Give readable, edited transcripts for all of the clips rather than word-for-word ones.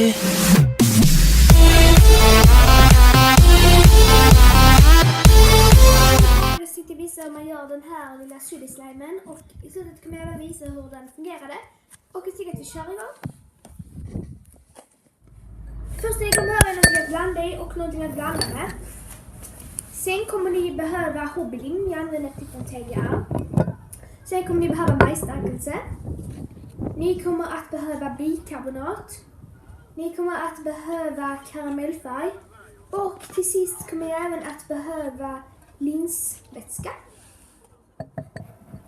Suddi. Jag ska visa hur man gör den här lilla Suddi-slimen och i slutet kommer jag även visa hur den fungerade. Och jag tycker att vi kör igång. Först kommer jag behöva något att blanda i och någonting att blanda med. Sen kommer ni behöva hobbylim, jag använder typ en TGR. Sen kommer ni behöva majsstärkelse. Ni kommer att behöva bikarbonat. Ni kommer att behöva karamellfärg. Och till sist kommer jag även att behöva linsvätska.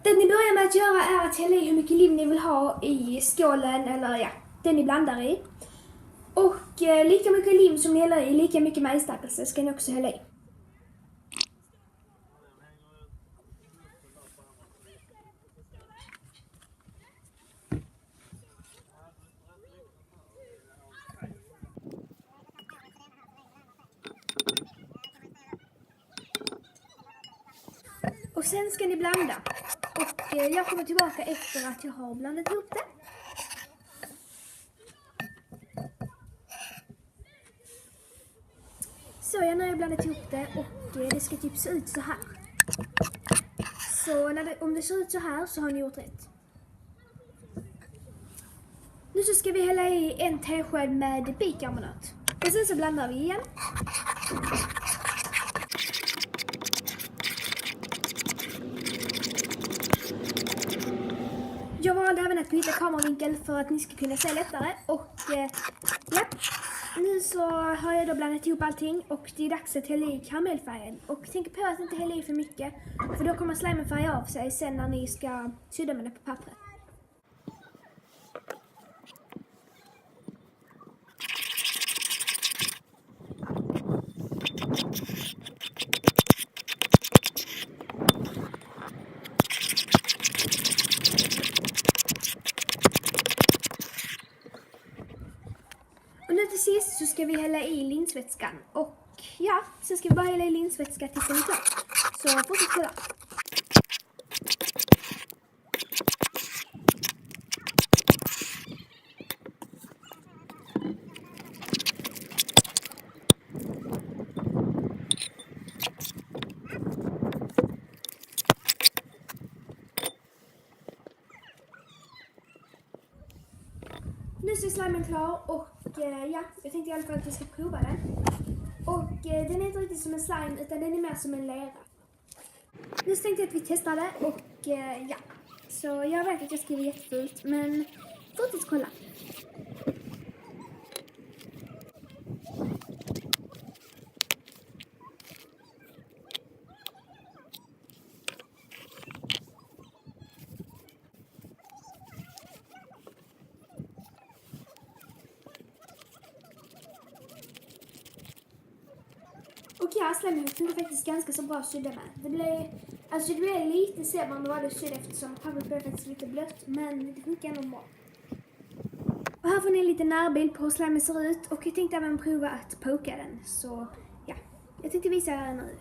Det ni börjar med att göra är att hälla i hur mycket lim ni vill ha i skålen eller ja, det ni blandar i. Och lika mycket lim som ni häller i, lika mycket majsstärkelse ska ni också hälla i. Och sen ska ni blanda. Och jag kommer tillbaka efter att jag har blandat ihop det. Så jag har blandat ihop det och det ska typ se ut så här. Så om det ser ut så här så har ni gjort rätt. Nu så ska vi hälla i en tesked med bikarbonat. Och sen så blandar vi igen. Jag valde även att byta kameravinkel för att ni ska kunna se lättare. Och ja, nu så har jag då blandat ihop allting och det är dags att hälla i karamellfärgen. Och tänk på att inte hälla i för mycket, för då kommer slimen färga av sig sen när ni ska sudda med det på pappret. Och nu till sist så ska vi hälla i linsvätskan. Och ja, sen ska vi bara hälla i linsvätska tills den är klar. Så fortsätt kolla. Nu så är slimen klar och ja, jag tänkte i alla fall att vi ska prova den. Och den är inte riktigt som en slime utan den är mer som en lera. Nu så tänkte jag att vi testar det och ja. Så jag vet att jag skriver jättefult men fortsätt kolla. Och ja, slimen funkar faktiskt ganska så bra att sudda med. Det blev lite sämre än det var det sudda eftersom pappret blev faktiskt lite blött, men det funkar ändå bra. Och här får ni en liten närbild på hur slimen ser ut och jag tänkte även prova att poka den. Så ja, jag tänkte visa er nu.